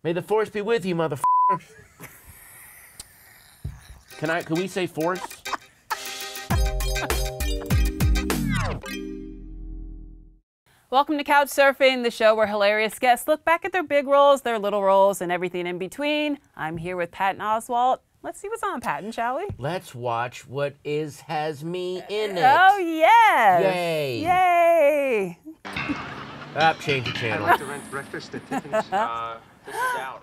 May the force be with you, motherfucker. Can we say force? Welcome to Couch Surfing, the show where hilarious guests look back at their big roles, their little roles, and everything in between. I'm here with Patton Oswalt. Let's see what's on, Patton, shall we? Let's watch what has me in it. Oh, yes. Yay. Yay. Change the channel. I'd like to rent breakfast at Tiffany's. This is out.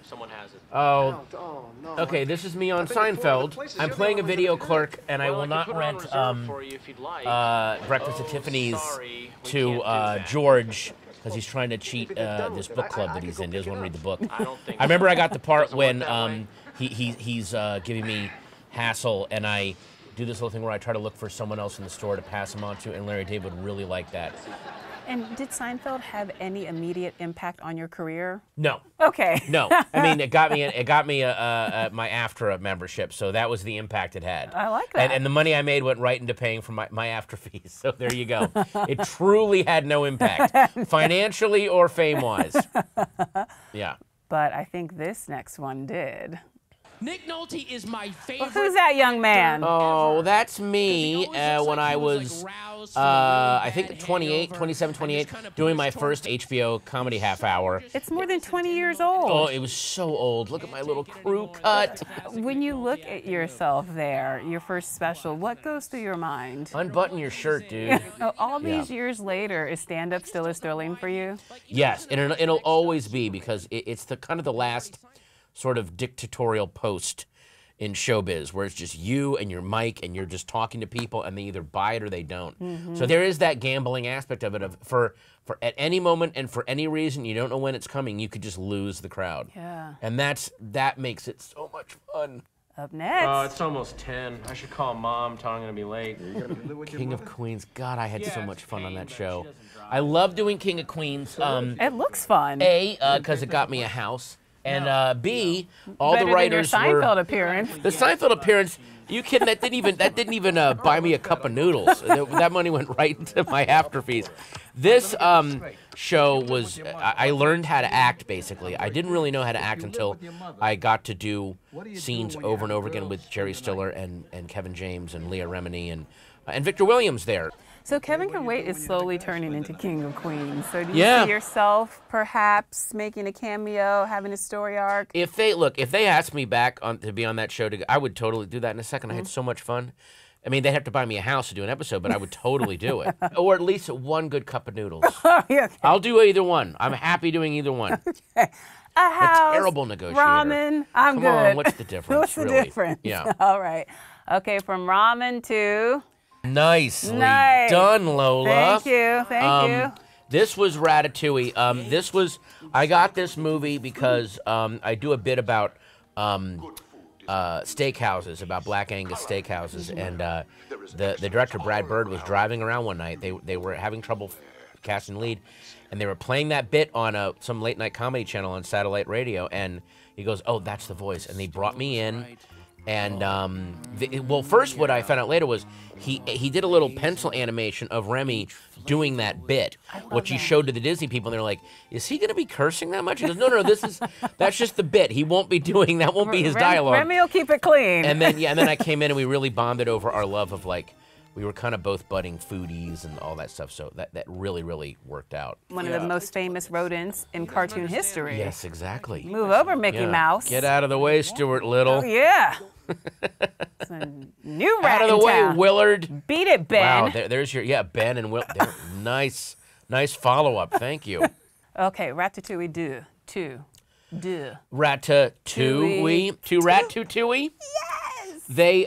Someone has it. Oh. No. Okay, this is me on Seinfeld. I'm playing a video clerk, and I will not rent breakfast at Tiffany's to George because he's trying to cheat this book club that he's in. He doesn't want to read the book. I remember I got the part when he's giving me hassle, and I do this little thing where I try to look for someone else in the store to pass him on to, and Larry David would really like that. And did Seinfeld have any immediate impact on your career? No. Okay. No. I mean, it got me my AFTRA membership, so that was the impact it had. I like that. And the money I made went right into paying for my AFTRA fees. So there you go. It truly had no impact, financially or fame-wise. Yeah. But I think this next one did. Nick Nolte is my favorite. Well, who's that young man? Oh, that's me when I was, I think 27, 28, doing my first HBO comedy half hour. It's more than 20 years old. Oh, it was so old. Look at my little crew cut. When you look at yourself there, your first special, what goes through your mind? Unbutton your shirt, dude. All these years later, is stand-up still as thrilling for you? Yes, and it'll always be because it's the kind of the last sort of dictatorial post in showbiz where it's just you and your mic and you're just talking to people and they either buy it or they don't. So there is that gambling aspect of it for at any moment and for any reason you don't know when it's coming, you could just lose the crowd. Yeah. And that makes it so much fun. Up next. Oh, it's almost 10. I should call Mom, tell her I'm gonna be late. King of Queens. God, I had so much fun on that show. I love doing King of Queens. It looks fun. A, because it got me a house. And B, all the writers than your Seinfeld appearance. The Seinfeld appearance, you kidding? That didn't even buy me a cup of noodles. That money went right into my after fees. This show was, I learned how to act, basically. I didn't really know how to act until I got to do scenes over and over again with Jerry Stiller and Kevin James and Leah Remini and Victor Williams there. So Kevin Can Wait is slowly turning into King of Queens. So do you see yourself perhaps making a cameo, having a story arc? If they asked me back to be on that show, I would totally do that in a second. I had so much fun. I mean, they'd have to buy me a house to do an episode, but I would totally do it. Or at least one good cup of noodles. Okay. I'll do either one. I'm happy doing either one. Okay. A house, terrible negotiator. Ramen, I'm Come good. on, what's the difference, What's the really? difference? Yeah. All right. Okay, from ramen to... Nicely done, Lola. Thank you. Thank you. This was Ratatouille. I got this movie because I do a bit about steakhouses, about Black Angus steakhouses, and the director, Brad Bird, was driving around one night. They were having trouble casting lead, and they were playing that bit on some late-night comedy channel on satellite radio, and he goes, "Oh, that's the voice," and they brought me in. And, well, first what I found out later was he did a little pencil animation of Remy doing that bit, which he showed to the Disney people, and they're like, is he going to be cursing that much? He goes, no, that's just the bit. He won't be doing, that won't be his dialogue. Remy will keep it clean. And then, and then I came in and we really bonded over our love of, like, we were kind of both budding foodies and all that stuff, so that really, really worked out. One of the most famous rodents in cartoon history. Yes, exactly. Move over, Mickey Mouse. Get out of the way, Stuart Little. Oh, yeah. It's a new rat out of the way, Willard. Beat it, Ben. Wow, there's your, Ben and Will. Nice follow-up. Thank you. Okay, Ratatouille, two. Ratatouille. Ratatouille? Yes! They,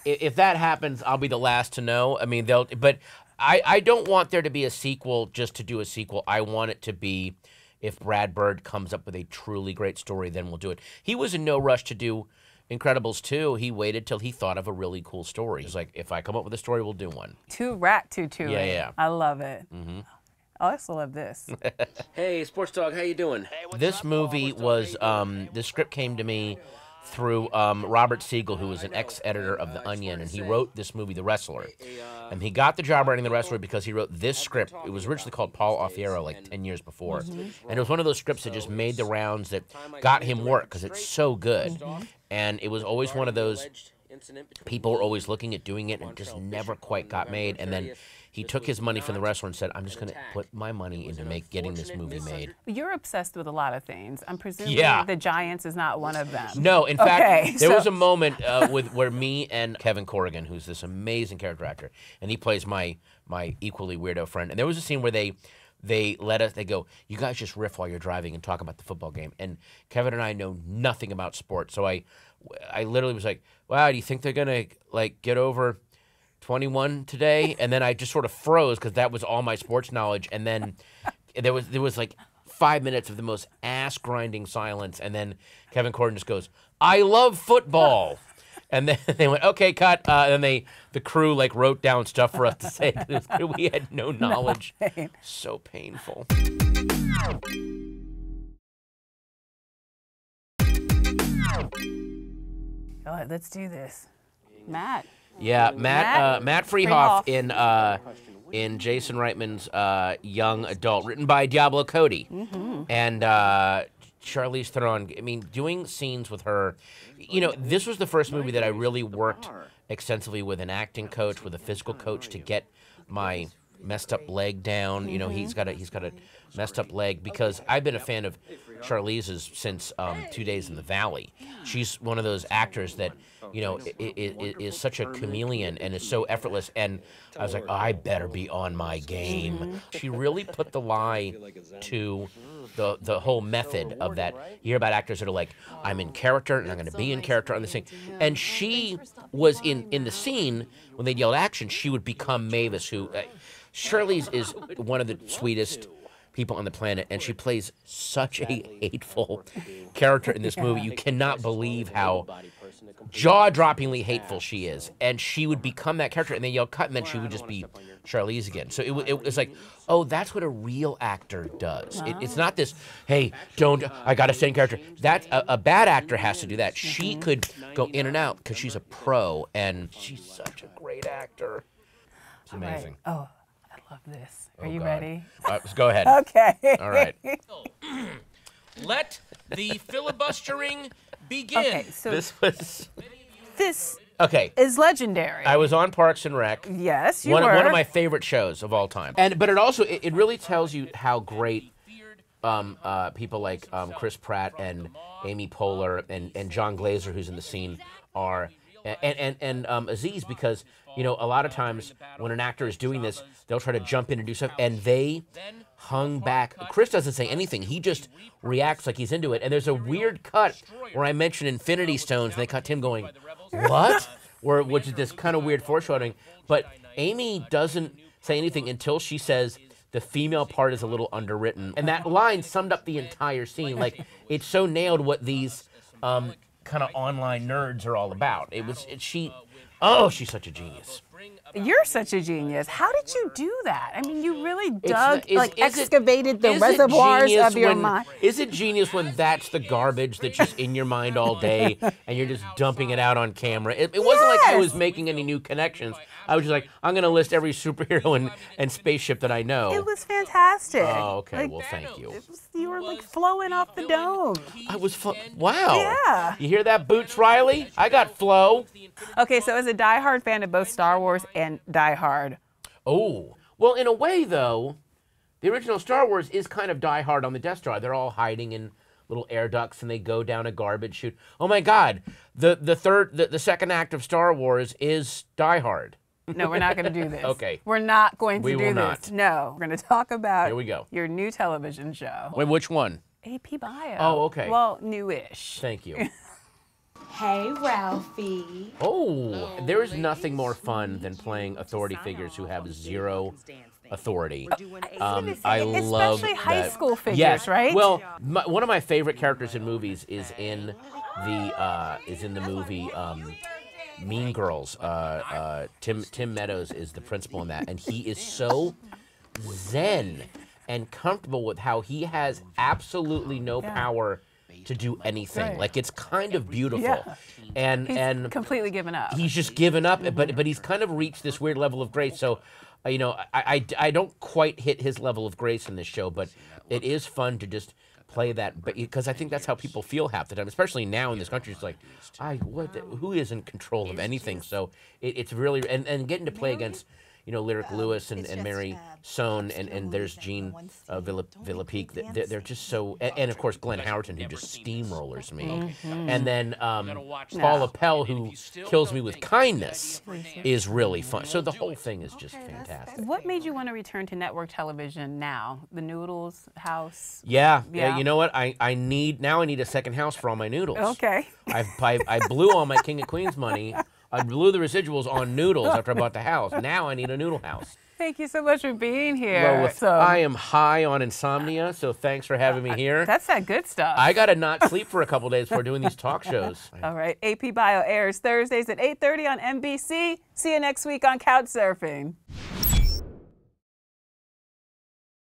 if that happens, I'll be the last to know. I mean, but I don't want there to be a sequel just to do a sequel. I want it to be, if Brad Bird comes up with a truly great story, then we'll do it. He was in no rush to do Incredibles 2, he waited till he thought of a really cool story. He's like, if I come up with a story, we'll do one. Ratatouille. Yeah. I love it. I also love this. Hey, Sports Dog, how you doing? Hey, this movie was, the script came to me through Robert Siegel, who was an ex-editor of The Onion, and he wrote this movie, The Wrestler. And he got the job writing The Wrestler because he wrote this script. It was originally called Paul Alfiero like 10 years before. And it was one of those scripts that just made the rounds that got him work because it's so good. And it was always one of those, people were always looking at doing it and it just never quite got made. And then he took his money from The Wrestler and said, I'm just going to put my money into getting this movie made. You're obsessed with a lot of things. I'm presuming the Giants is not one of them. No, in fact, there was a moment where me and Kevin Corrigan, who's this amazing character actor, and he plays my equally weirdo friend, and there was a scene where they let us, they go, you guys just riff while you're driving and talk about the football game. And Kevin and I know nothing about sports, so I literally was like, wow, do you think they're going to like get over 21 today? And then I just sort of froze because that was all my sports knowledge. And then there was like 5 minutes of the most ass-grinding silence. And then Kevin Corrigan just goes, I love football. And then they went, okay, cut. And then the crew like wrote down stuff for us to say. We had no knowledge. So painful. All right, let's do this. Matt. Yeah, Matt Freehoff in Jason Reitman's Young Adult, written by Diablo Cody. And Charlize Theron, I mean, doing scenes with her, you know, this was the first movie that I really worked extensively with an acting coach, with a physical coach to get my messed up leg down. You know, he's got a messed up leg because I've been a fan of Charlize's since 2 Days in the Valley. She's one of those actors that, you know, is such a chameleon and is so effortless. And I was like, oh, I better be on my game. She really put the lie to the whole method of that. You hear about actors that are like, I'm in character and I'm going to be in character on this thing. And she was in the scene when they yelled action, she would become Mavis, who Charlize is one of the sweetest people on the planet, and she plays such a hateful character in this movie. You cannot believe how jaw-droppingly hateful she is, and she would become that character, and then yell cut, and then she would just be Charlize again. So it was like, oh, that's what a real actor does. It's not this, hey, I gotta stay in character. That a bad actor has to do that. She could go in and out because she's a pro, and she's such a great actor. It's amazing. Right. Oh, I love this. Are you God. ready? Go ahead. Okay. All right. Let the filibustering begin. Okay, so This this is legendary. I was on Parks and Rec. Yes, you One were. of my favorite shows of all time. But it also it really tells you how great people like Chris Pratt and Amy Poehler and John Glazer, who's in the scene, are, and Aziz, because you know a lot of times when an actor is doing this, they'll try to jump in and do stuff, and they hung back. Chris doesn't say anything; he just reacts like he's into it. And there's a weird cut where I mention Infinity Stones, and they cut him going, "What?" Which is this kind of weird foreshadowing. But Amy doesn't say anything until she says the female part is a little underwritten, and that line summed up the entire scene. Like it's so nailed what these kind of online nerds are all about. She's such a genius. You're such a genius. How did you do that? I mean, you really excavated the reservoirs of your mind. Is it genius when that's the garbage that's just in your mind all day and you're just dumping it out on camera? It wasn't like I was making any new connections. I was just like, I'm going to list every superhero and spaceship that I know. It was fantastic. Oh, okay. Well, thank you. You were like flowing off the dome. I was wow. Yeah. You hear that, Boots Riley? I got flow. Okay, so as a diehard fan of both Star Wars and Die Hard. Oh. Well, in a way, though, the original Star Wars is kind of Die Hard on the Death Star. They're all hiding in little air ducts and they go down a garbage chute. Oh my God. The second act of Star Wars is Die Hard. No, we're not going to do this. Okay. We're not going to We do will this. not. No. We're going to talk about Here we go. your new television show. Wait, which one? AP Bio. Oh, okay. Well, newish. Thank you. Hey, Ralphie. Oh, there is nothing more fun than playing authority figures who have zero authority. I love especially high that. school figures, yes. right? Well, one of my favorite characters in movies is in the movie Mean Girls. Tim Meadows is the principal in that, and he is so zen and comfortable with how he has absolutely no power to do anything. Right. Like, it's kind of beautiful. Yeah. And completely given up. he's just given up, but he's kind of reached this weird level of grace. So, you know, I don't quite hit his level of grace in this show, but it is fun to just play that, because I think that's how people feel half the time, especially now in this country. It's like, who is in control of anything? So it's really, and getting to play against, you know, Lyric Lewis and Mary Sohn, and there's Jean Villepique. They're just so, and of course Glenn Howerton, who just steamrollers me, and then Paul Appel, who kills me with kindness, is really fun. So the whole thing is just fantastic. What made you want to return to network television now? The Noodles house? Yeah. You know what? I need a second house for all my noodles. Okay. I blew all my King of Queens money. I blew the residuals on noodles after I bought the house. Now I need a noodle house. Thank you so much for being here. I am high on insomnia, so thanks for having me here. That's that good stuff. I got to not sleep for a couple days before doing these talk shows. All right. AP Bio airs Thursdays at 8:30 on NBC. See you next week on Couch Surfing.